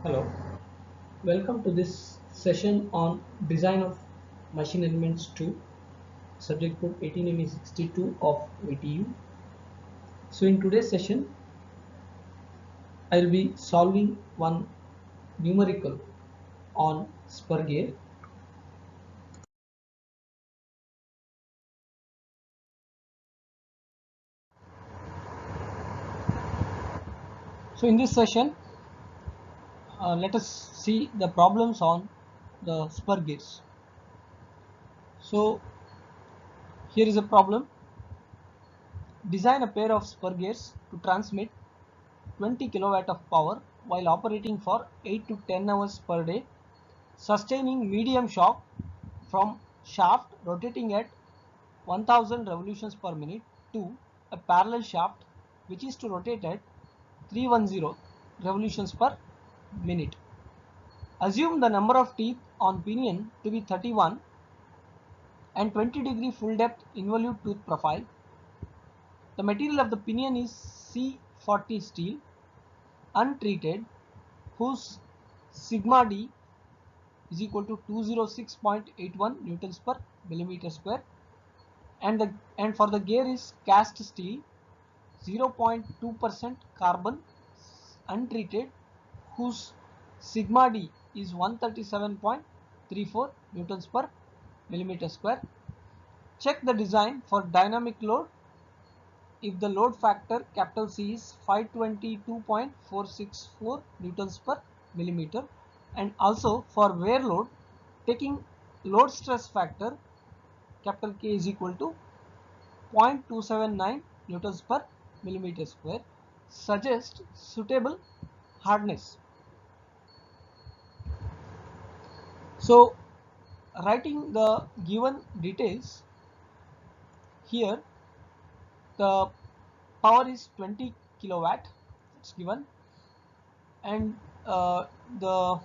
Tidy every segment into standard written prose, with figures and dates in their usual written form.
Hello, welcome to this session on design of machine elements 2, subject code 18ME62 of VTU. So in today's session, I will be solving one numerical on spur gear. So in this session, let us see the problems on the spur gears. So here is a problem. Design a pair of spur gears to transmit 20 kilowatt of power while operating for 8 to 10 hours per day, sustaining medium shock from shaft rotating at 1000 revolutions per minute to a parallel shaft which is to rotate at 310 revolutions per minute. Assume the number of teeth on pinion to be 31 and 20-degree full depth involute tooth profile. The material of the pinion is C40 steel, untreated, whose sigma d is equal to 206.81 newtons per millimeter square, and for the gear is cast steel, 0.2% carbon, untreated, whose sigma d is 137.34 newtons per millimeter square. Check the design for dynamic load. If the load factor capital C is 522.464 newtons per millimeter, and also for wear load, taking load stress factor capital K is equal to 0.279 newtons per millimeter square, suggest suitable hardness. So writing the given details, here the power is 20 kilowatt, it's given, and the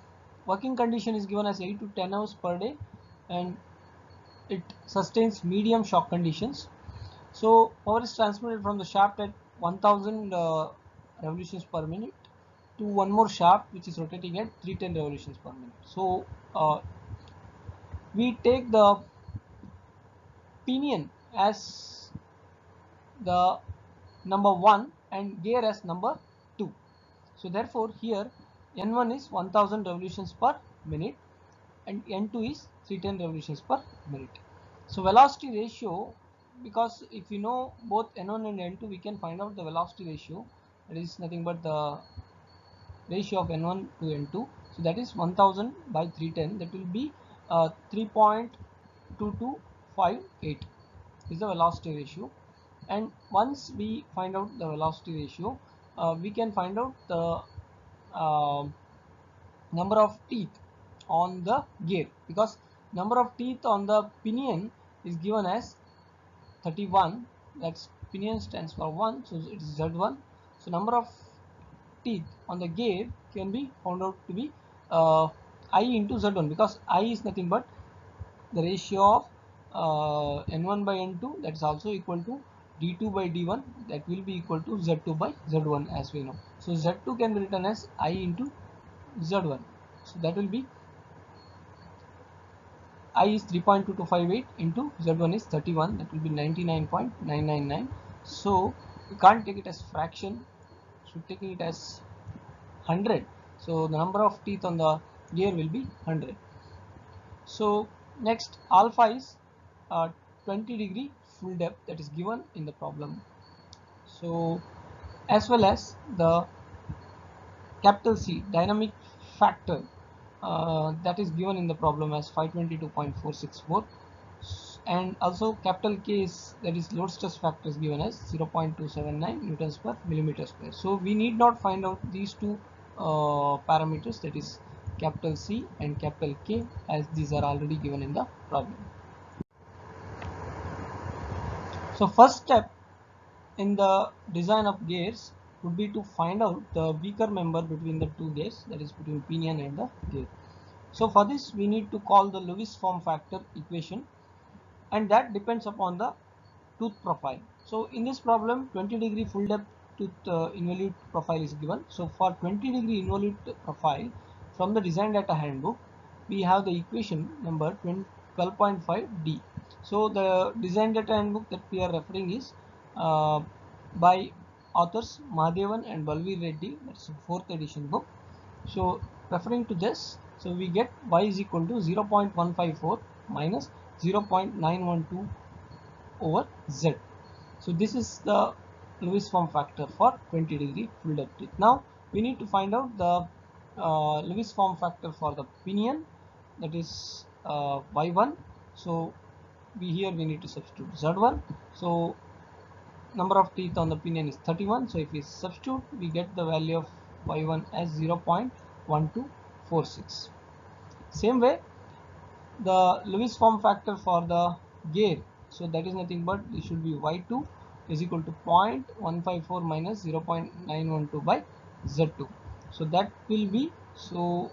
working condition is given as 8 to 10 hours per day, and it sustains medium shock conditions. So power is transmitted from the shaft at 1000 revolutions per minute to one more shaft which is rotating at 310 revolutions per minute. So we take the pinion as the number 1 and gear as number 2. So therefore here N1 is 1000 revolutions per minute and N2 is 310 revolutions per minute. So velocity ratio, because if you know both N1 and N2, we can find out the velocity ratio. That is nothing but the ratio of N1 to N2. So that is 1000 by 310. That will be 3.2258 is the velocity ratio. And once we find out the velocity ratio, we can find out the number of teeth on the gear, because number of teeth on the pinion is given as 31. That's pinion stands for 1, so it is Z1. So number of teeth on the gear can be found out to be I into Z1, because I is nothing but the ratio of N1 by N2, that is also equal to D2 by D1, that will be equal to Z2 by Z1, as we know. So Z2 can be written as I into Z1. So that will be I is 3.2258 into Z1 is 31, that will be 99.999. So we can't take it as fraction, so taking it as 100. So the number of teeth on the gear will be 100. So next, alpha is 20-degree full depth, that is given in the problem. So as well as the capital C dynamic factor, that is given in the problem as 522.464, and also capital K is, that is load stress factor, is given as 0.279 newtons per millimeter square. So we need not find out these two parameters, that is capital C and capital K, as these are already given in the problem. So first step in the design of gears would be to find out the weaker member between the two gears, that is between pinion and the gear. So for this we need to call the Lewis form factor equation, and that depends upon the tooth profile. So in this problem 20-degree full depth tooth involute profile is given. So for 20-degree involute profile, from the design data handbook we have the equation number 12.5D. So the design data handbook that we are referring is by authors Mahadevan and Balveer Reddy, that's the 4th edition book. So referring to this, so we get y is equal to 0.154 minus 0.912 over z. So this is the Lewis form factor for 20-degree full depth teeth. Now we need to find out the Lewis form factor for the pinion, that is y1. So here we need to substitute z1. So number of teeth on the pinion is 31. So if we substitute, we get the value of y1 as 0.1246. Same way, the Lewis form factor for the gear, so that is nothing but it should be y2 is equal to 0.154 minus 0.912 by z2. So that will be, so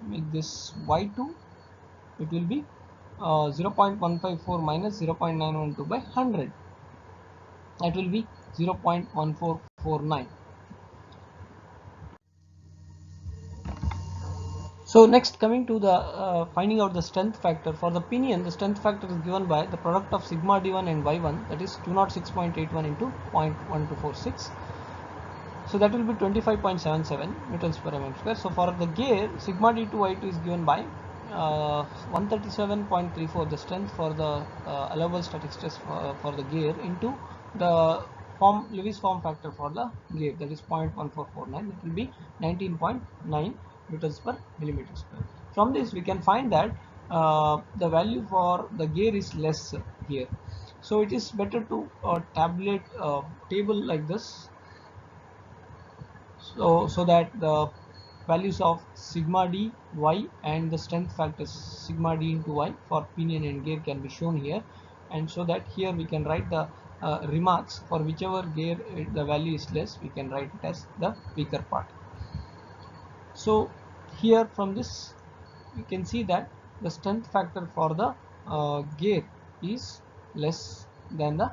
make this y2, it will be 0.154 minus 0.912 by 100, that will be 0.1449. So next, coming to the finding out the strength factor for the pinion, the strength factor is given by the product of sigma d1 and y1, that is 206.81 into 0.1246. So that will be 25.77 newtons per mm square. So for the gear, sigma d2 y2 is given by 137.34, the strength for the allowable static stress for the gear, into the Lewis form factor for the gear, that is 0.1449, that will be 19.9 newtons per millimeter square. From this we can find that the value for the gear is less here. So it is better to tabulate a table like this, so that the values of sigma d y and the strength factors sigma d into y for pinion and gear can be shown here, and so that here we can write the remarks for whichever gear the value is less, we can write it as the weaker part. So here from this we can see that the strength factor for the gear is less than the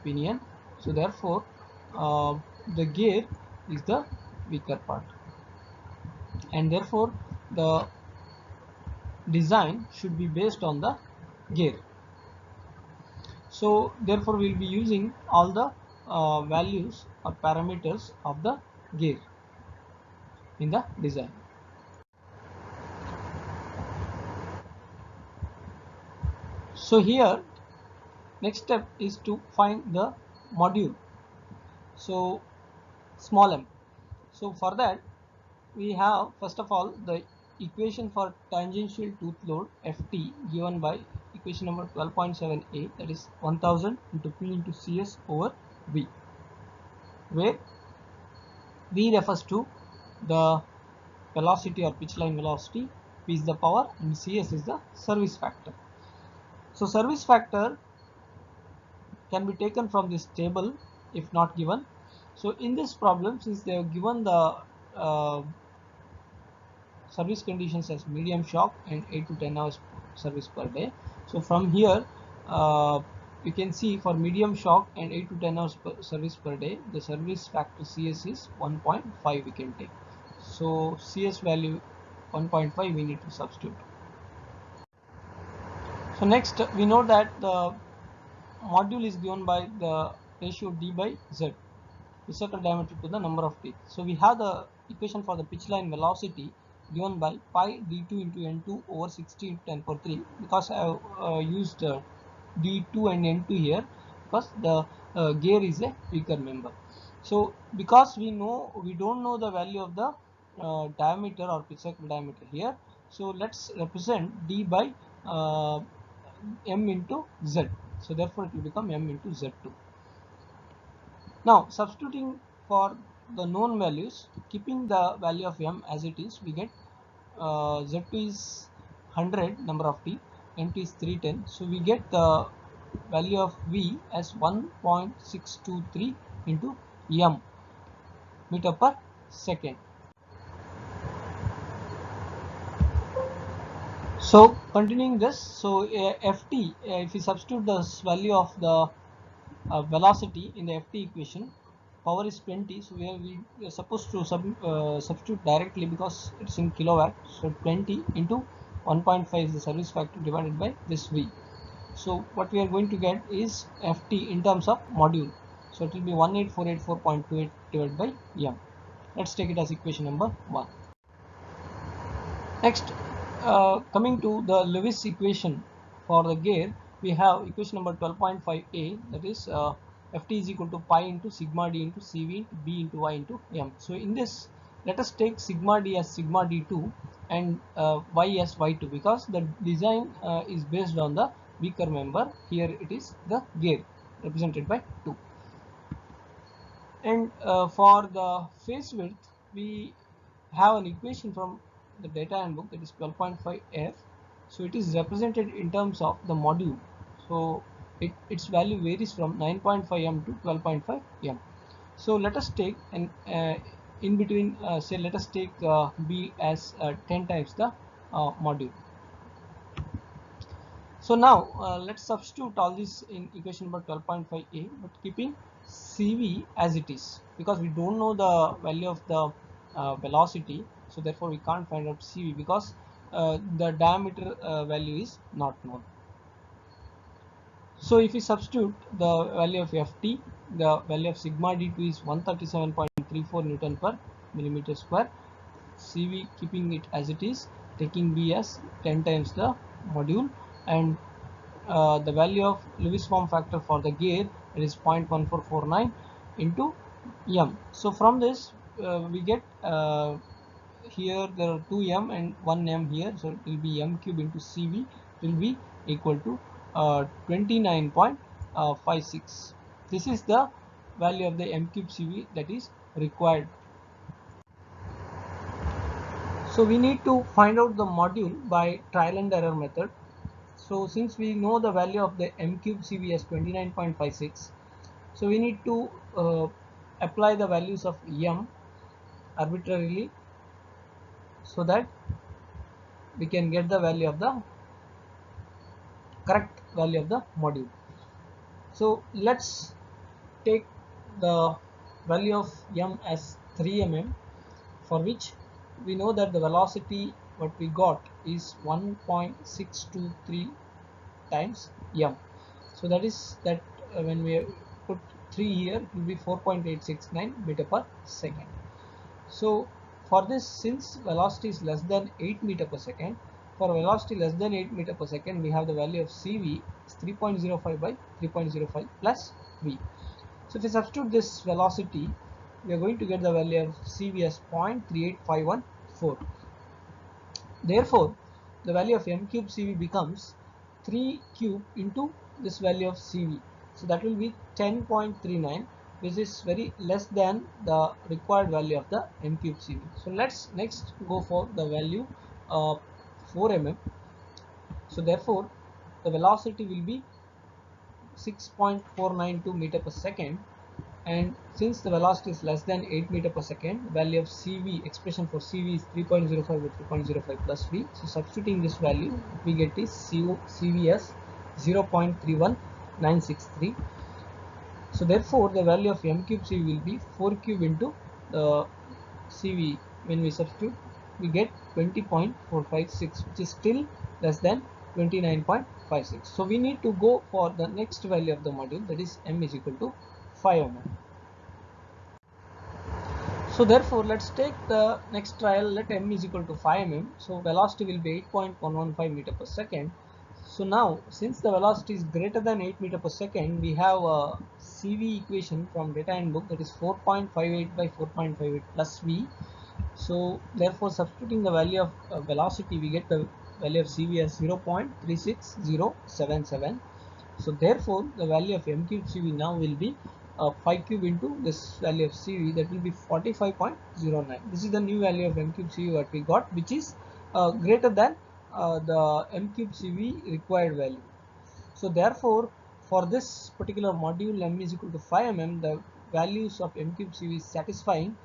pinion, so therefore the gear is the weaker part, and therefore the design should be based on the gear. So therefore we will be using all the values or parameters of the gear in the design. So here next step is to find the module, so small m. So for that we have first of all the equation for tangential tooth load Ft given by equation number 12.7a, that is 1000 into P into Cs over V, where V refers to the velocity or pitch line velocity, P is the power, and Cs is the service factor. So service factor can be taken from this table if not given. So in this problem, since they have given the service conditions as medium shock and 8 to 10 hours service per day, so from here you can see for medium shock and 8 to 10 hours service per day, the service factor Cs is 1.5 we can take. So Cs value 1.5 we need to substitute. So next we know that the module is given by the ratio d by z, the circle diameter to the number of teeth. So we have the equation for the pitch line velocity given by pi d2 into n2 over 60 into 10 power 3, because I have used d2 and n2 here because the gear is a weaker member. So because we don't know the value of the diameter or pitch circle diameter here, so let's represent d by m into z. So therefore it will become m into z2. Now substituting for the known values, keeping the value of m as it is, we get z2 is 100 number of teeth, n2 is 310. So we get the value of v as 1.623 into m. meter per second. So continuing this, so ft, if we substitute the value of the velocity in the ft equation, power is 20, so we are supposed to substitute directly because it's in kilowatt. So 20 into 1.5 is the service factor divided by this v. So what we are going to get is ft in terms of module. So it will be 18484.28 divided by m. Let's take it as equation number 1. Next, coming to the Lewis equation for the gear, we have equation number 12.5a, that is ft is equal to pi into sigma d into cv into b into y into m. So in this, let us take sigma d as sigma d2 and y as y2, because the design is based on the weaker member. Here it is the gear represented by 2. And for the face width, we have an equation from the data handbook, that is 12.5f. So it is represented in terms of the module. So its value varies from 9.5 m to 12.5 m. So let us take an in between, say let us take b as 10 times the module. So now let's substitute all this in equation number 12.5a, but keeping cv as it is, because we don't know the value of the velocity, so therefore we can't find out cv because the diameter value is not known. So if we substitute the value of ft, the value of sigma d2 is 137.34 Newton per millimeter square. cv keeping it as it is, taking b as 10 times the module, and the value of Lewis form factor for the gear, it is 0.1449 into m. So from this we get here there are 2 m and 1 m here, so it will be m cube into cv will be equal to 29.56. This is the value of the m cube cv that is required. So we need to find out the module by trial and error method. So since we know the value of the m cube cv as 29.56, so we need to apply the values of m arbitrarily so that we can get the value of the correct value of the module. So let's take the value of m as 3 mm, for which we know that the velocity what we got is 1.623 times m. So that is that when we put 3 here, it will be 4.869 meter per second. So for this, since velocity is less than 8 meter per second, for velocity less than 8 meter per second, we have the value of cv is 3.05 by 3.05 plus v. So if we substitute this velocity, we are going to get the value of cv as 0.38514. Therefore, the value of m cube cv becomes 3 cube into this value of cv. So that will be 10.39, which is very less than the required value of the m cube cv. So let's next go for the value of 4 mm. So therefore, the velocity will be 6.492 meter per second, and since the velocity is less than 8 meter per second, the value of cv, expression for cv is 3.05 by 3.05 plus v. So substituting this value, we get is cv as 0.31963. So therefore the value of m cube cv will be 4 cube into the cv. When we substitute, we get 20.456, which is still less than 29.56. So we need to go for the next value of the module, that is m is equal to 5 mm. So therefore let's take the next trial. Let m is equal to 5 mm. So velocity will be 8.115 meter per second. So now since the velocity is greater than 8 meter per second, we have a cv equation from data handbook, that is 4.58 by 4.58 plus v. So therefore substituting the value of velocity, we get the value of cv as 0.36077. So therefore the value of m cube cv now will be 5 cube into this value of cv, that will be 45.09. This is the new value of m cube cv what we got, which is greater than the m cube cv required value. So therefore for this particular module m is equal to 5 mm, the values of m cube cv is satisfying.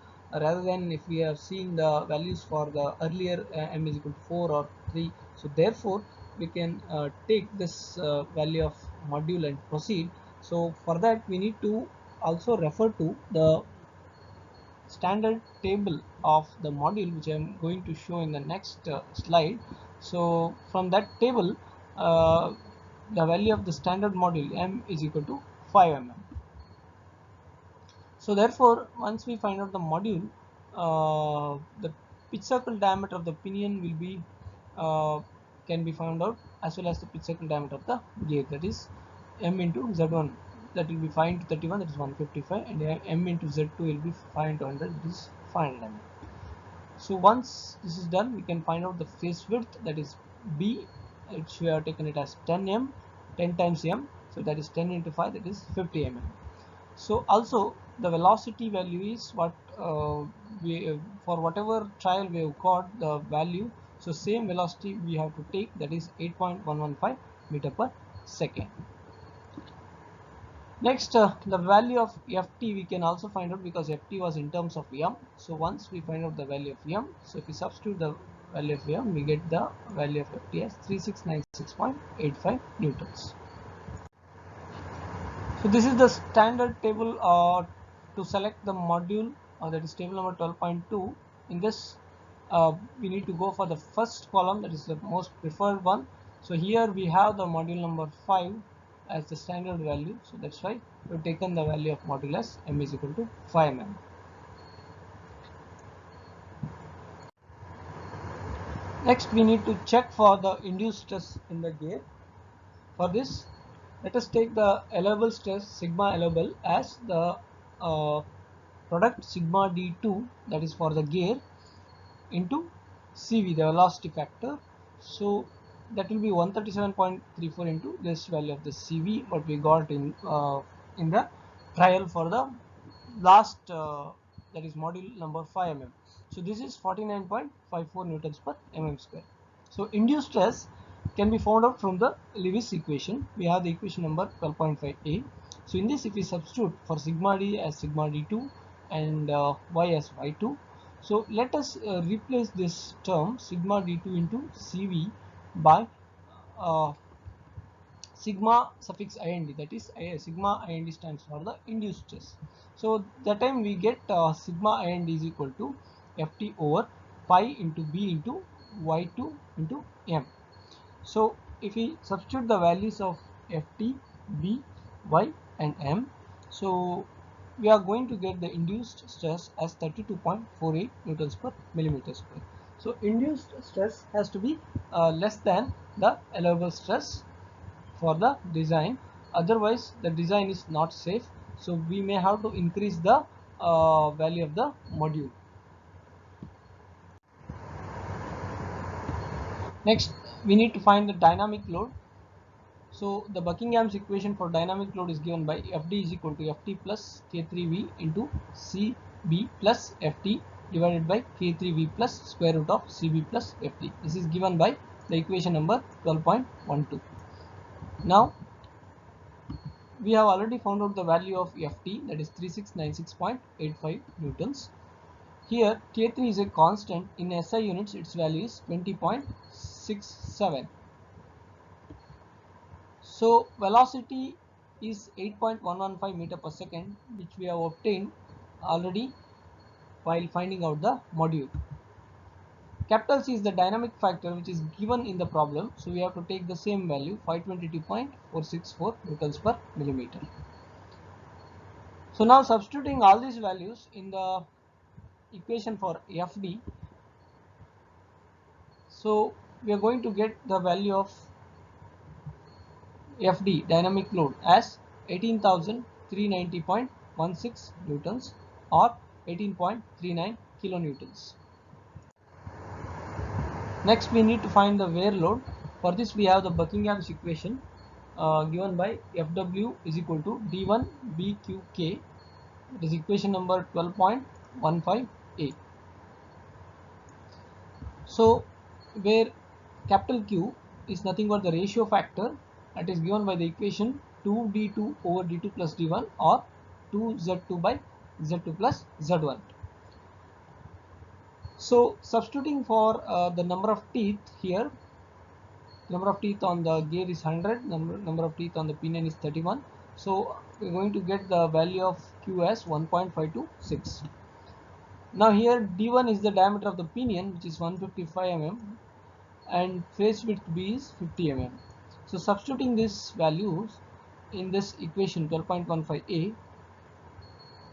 rather than if we are seeing the values for the earlier m is equal to 4 or 3. So therefore we can take this value of module and proceed. So for that we need to also refer to the standard table of the module, which I am going to show in the next slide. So from that table, the value of the standard module m is equal to 5 mm. So therefore, once we find out the module, the pitch circle diameter of the pinion will be can be found out, as well as the pitch circle diameter of the gear, that is m into z1, that will be 5 into 31, that is 155, and m into z2 will be 5 into 100, that is 500 mm. So once this is done, we can find out the face width, that is b, which we have taken it as 10 m, 10 times m, so that is 10 into 5, that is 50 mm. So also the velocity value is what for whatever trial we have got the value, so same velocity we have to take, that is 8.115 meter per second. Next, the value of ft we can also find out, because ft was in terms of m. So once we find out the value of m, so if we substitute the value of m, we get the value of ft as 3696.85 newtons. So this is the standard table to select the module, that is table number 12.2. In this, we need to go for the first column, that is the most preferred one. So here we have the module number 5 as the standard value. So that's why we've taken the value of module as m is equal to 5 mm. Next, we need to check for the induced stress in the gear. For this, let us take the allowable stress sigma allowable as the product sigma d2, that is for the gear, into CV, the velocity factor. So that will be 137.34 into this value of the CV, what we got in the trial for the last that is module number 5 mm. So this is 49.54 newtons per mm square. So induced stress can be found out from the Lewis equation. We have the equation number 12.5a. So in this, if we substitute for sigma d as sigma d2 and y as y2, so let us replace this term sigma d2 into CV by uh, sigma suffix ind, that is sigma ind stands for the induced stress. So that time we get sigma ind is equal to ft over pi into b into y2 into m. So if we substitute the values of ft, b, y and m, so we are going to get the induced stress as 32.48 newtons per millimeter square. So induced stress has to be less than the allowable stress for the design, otherwise the design is not safe. So we may have to increase the value of the module. Next, we need to find the dynamic load. So the Buckingham's equation for dynamic load is given by Fd is equal to Ft plus K3V into Cb plus Ft divided by K3V plus square root of Cb plus Ft. This is given by the equation number 12.12. Now we have already found out the value of Ft, that is 3696.85 newtons. Here K3 is a constant. In SI units its value is 20.67. So velocity is 8.115 meter per second, which we have obtained already while finding out the module. Capital C is the dynamic factor which is given in the problem, so we have to take the same value, 522.464 newtons per millimeter. So now substituting all these values in the equation for Fd, so we are going to get the value of Fd dynamic load as 18,390.16 newtons or 18.39 kilonewtons. Next, we need to find the wear load. For this, we have the Buckingham's equation given by Fw is equal to d1 bqk. It is equation number 12.15a. So where capital Q is nothing but the ratio factor, that is given by the equation 2d2 over d2 plus d1 or 2z2 by z2 plus z1. So substituting for the number of teeth here, number of teeth on the gear is 100, number of teeth on the pinion is 31. So we're going to get the value of Q as 1.526. Now here D1 is the diameter of the pinion, which is 155 mm, and face width B is 50 mm. So substituting these values in this equation 12.15a,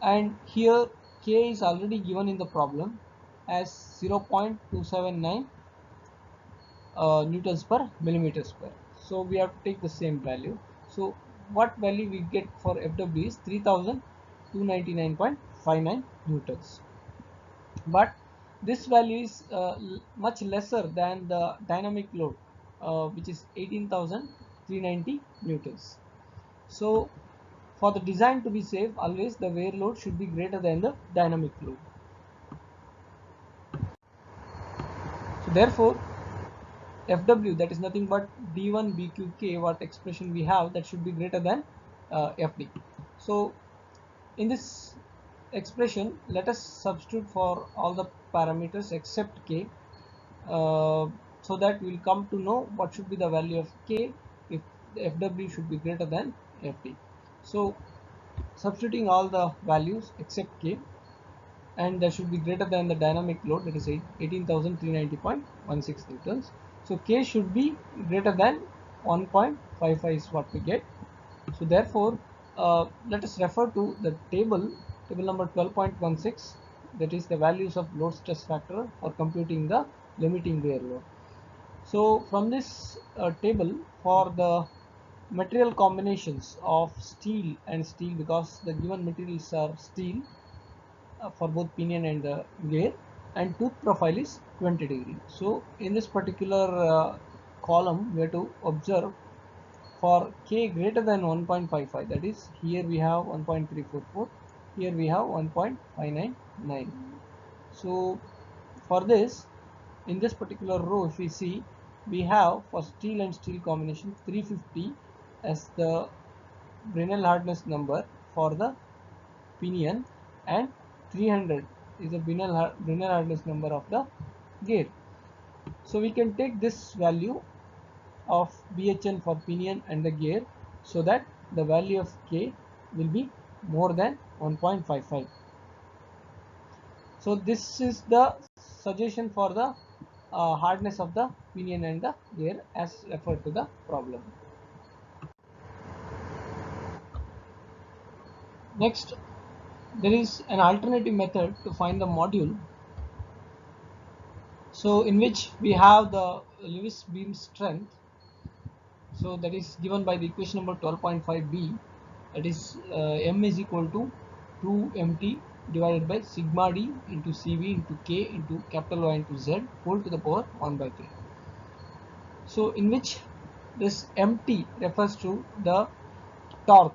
and here K is already given in the problem as 0.279 newtons per millimeter square. So we have to take the same value. So what value we get for FW is 3299.59 newtons. But this value is much lesser than the dynamic load, which is 18,390 newtons. So for the design to be safe, always the wear load should be greater than the dynamic load. So therefore FW, that is nothing but D1 BQK, what expression we have, that should be greater than FD. So in this expression, let us substitute for all the parameters except K, so that we will come to know what should be the value of K if the FW should be greater than FD. So substituting all the values except K, and that should be greater than the dynamic load, that is 18,390.16 newtons. So K should be greater than 1.55 is what we get. So therefore let us refer to the table number 12.16, that is the values of load stress factor for computing the limiting wear load. So from this table, for the material combinations of steel and steel, because the given materials are steel for both pinion and gear, and tooth profile is 20 degree. So in this particular column we have to observe for K greater than 1.55, that is here we have 1.344, here we have 1.599. So for this, in this particular row, if we see, we have for steel and steel combination 350 as the Brinell hardness number for the pinion, and 300 is the Brinell hardness number of the gear. So we can take this value of BHN for pinion and the gear, so that the value of K will be more than 1.55. So this is the suggestion for the hardness of the pinion and the gear as referred to the problem. Next, there is an alternative method to find the module, so in which we have the Lewis beam strength. So that is given by the equation number 12.5b, that is M is equal to 2mt divided by sigma d into Cv into K into capital Y into Z whole to the power 1 by 3. So in which this mt refers to the torque,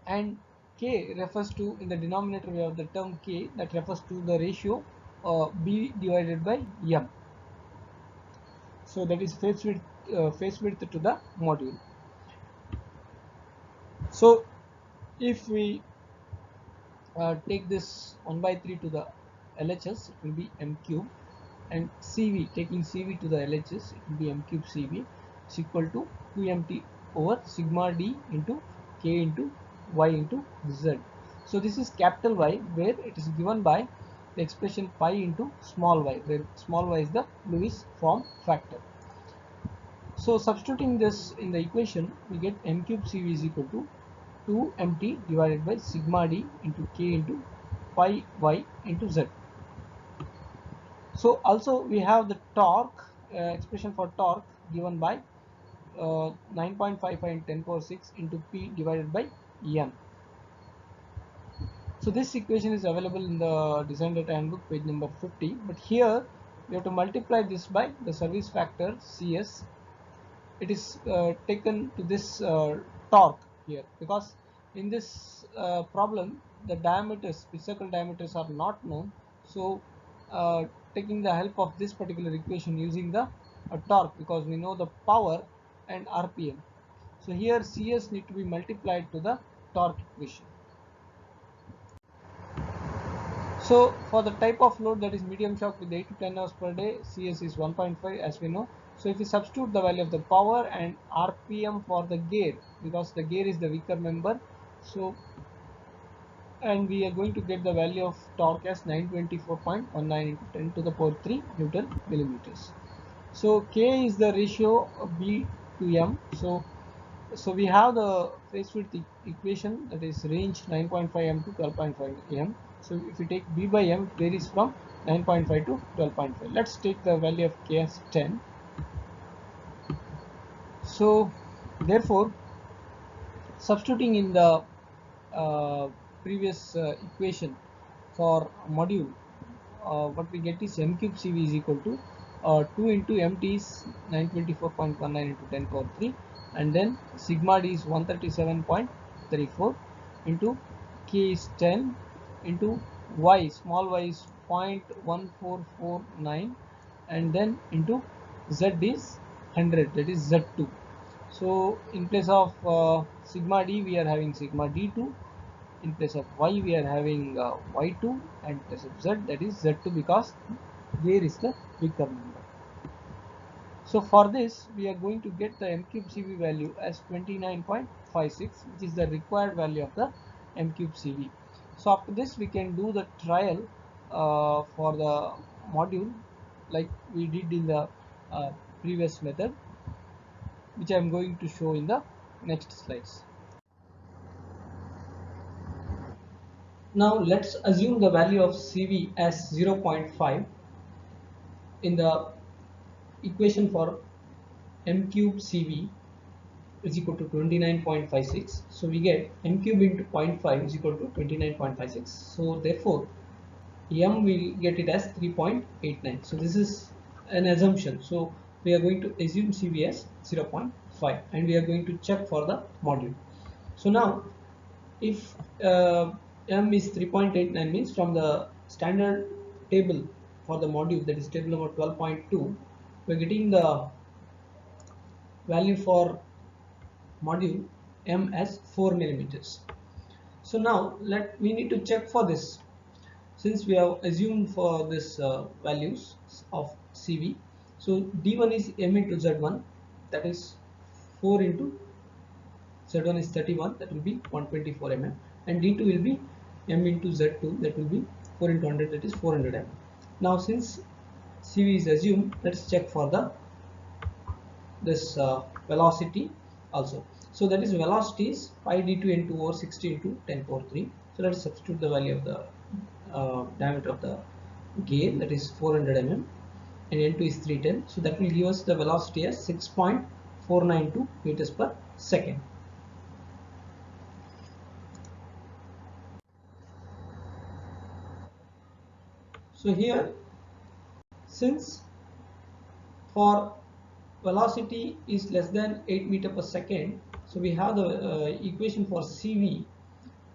and K refers to, in the denominator we have the term K, that refers to the ratio B divided by M. So that is face width to the module. So if we take this 1 by 3 to the LHS, it will be m cube, and CV, taking CV to the LHS, it will be m cube CV is equal to 2mt over sigma d into K into Y into Z. So this is capital Y, where it is given by the expression pi into small y, where small y is the Lewis form factor. So substituting this in the equation, we get m cube CV is equal to 2mt divided by sigma d into K into pi y into Z. So also we have the torque, expression for torque given by 9.55 into 10 power 6 into P divided by N. So this equation is available in the design data handbook page number 50, but here we have to multiply this by the service factor CS. It is taken to this torque here, because in this problem the diameters, the circle diameters are not known. So taking the help of this particular equation using the torque, because we know the power and RPM. So here CS need to be multiplied to the torque equation. So for the type of load, that is medium shock with 8 to 10 hours per day, CS is 1.5 as we know. So if we substitute the value of the power and RPM for the gear, because the gear is the weaker member, so and we are going to get the value of torque as 924.19 into 10 to the power 3 Newton millimeters. So K is the ratio of B to M. So we have the phase width equation, that is range 9.5 m to 12.5 m. So if you take B by M, it varies from 9.5 to 12.5. Let's take the value of K as 10. So therefore, substituting in the previous equation for module, what we get is m cube CV is equal to 2 into mt is 924.19 into 10 power 3, and then sigma d is 137.34 into k is 10 into y, small y is 0.1449, and then into z is 100, that is z2. So in place of sigma d we are having sigma d2, in place of y we are having y2, and in place of z that is z2, because there is the weaker number. So for this we are going to get the m cube CV value as 29.56, which is the required value of the m cube CV. So after this we can do the trial for the module like we did in the previous method, which I am going to show in the next slides. Now let's assume the value of CV as 0.5 in the equation for m cube CV is equal to 29.56. So we get m cube into 0.5 is equal to 29.56. So therefore m will get it as 3.89. So this is an assumption. So we are going to assume CV as 0.5 and we are going to check for the module. So now if m is 3.89, means from the standard table for the module, that is table number 12.2, we are getting the value for module m as 4 millimeters. So now we need to check for this, since we have assumed for this values of CV. So d1 is m into z1, that is 4 into z1 is 31, that will be 124 mm, and d2 will be m into z2, that will be 4 into 100, that is 400 mm. Now since CV is assumed, let's check for the this velocity also. So that is velocity is pi d2 into over 60 into 10 power 3. So let's substitute the value of the diameter of the gear, that is 400 mm, and n2 is 310. So that will give us the velocity as 6.492 meters per second. So here, since for velocity is less than 8 meter per second, so we have the equation for CV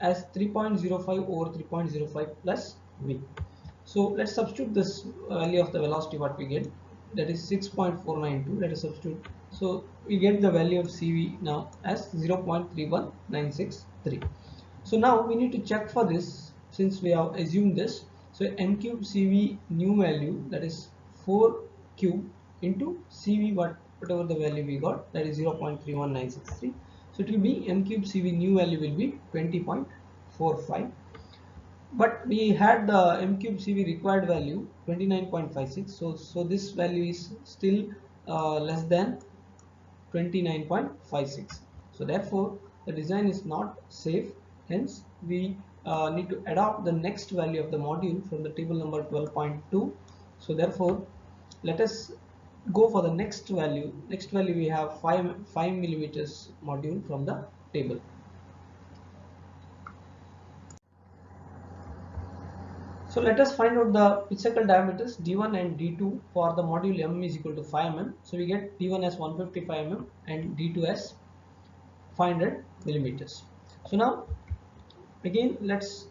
as 3.05 over 3.05 plus v. So let's substitute this value of the velocity, what we get, that is 6.492. let us substitute. So we get the value of CV now as 0.31963. So now we need to check for this, since we have assumed this. So m cube CV new value, that is 4 cube into CV whatever the value we got, that is 0.31963. So it will be m cube CV new value will be 20.45, but we had the m cube CV required value 29.56. So this value is still less than 29.56. So therefore the design is not safe, hence we need to adopt the next value of the module from the table number 12.2. so therefore let us go for the next value. Next value we have 5 millimeters module from the table. So let us find out the pitch cycle diameters d1 and d2 for the module m is equal to 5 mm. So we get d1 as 155 mm and d2 as 500 millimeters. So now again let's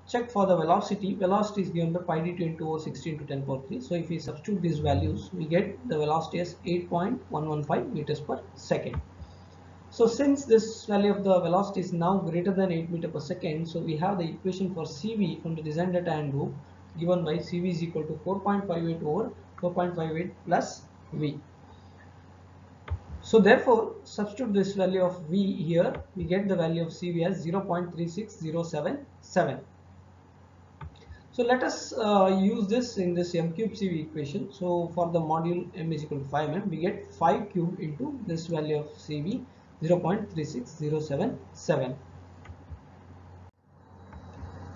check for the velocity. Velocity is given by pi d2 into over 60 into 10 power 3. So if we substitute these values, we get the velocity as 8.115 meters per second. So since this value of the velocity is now greater than 8 meter per second, so we have the equation for CV from the design data handbook, given by CV is equal to 4.58 over 4.58 plus V. So therefore substitute this value of V here, we get the value of CV as 0.36077. So let us use this in this m cube CV equation. So for the module m is equal to 5m, we get 5 cube into this value of CV 0.36077.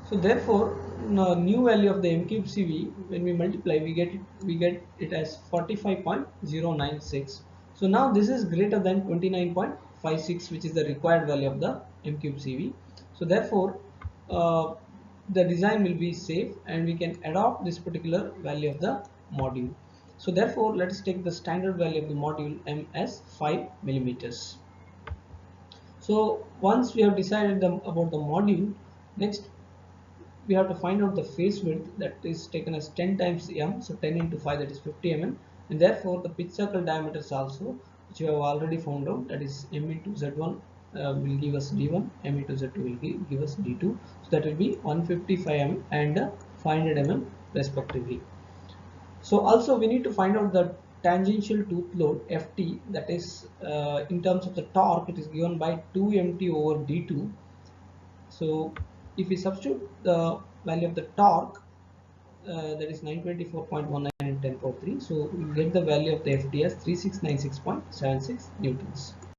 So therefore new value of the m cube CV, when we multiply, we get it as 45.096. So now this is greater than 29.56, which is the required value of the m cube CV. So therefore the design will be safe and we can adopt this particular value of the module. So therefore let us take the standard value of the module m as 5 millimeters. So once we have decided about the module, next we have to find out the face width, that is taken as 10 times m, so 10 into 5, that is 50 mm, and therefore the pitch circle diameters also, which we have already found out, that is m into z1 will give us d1, m into z2 will give us d2, so that will be 155 mm and 500 mm respectively. So also we need to find out the tangential tooth load Ft, that is in terms of the torque, it is given by 2mt over d2. So if we substitute the value of the torque, that is 924.19 and 10 power 3, so we get the value of the FT as 3696.76 newtons.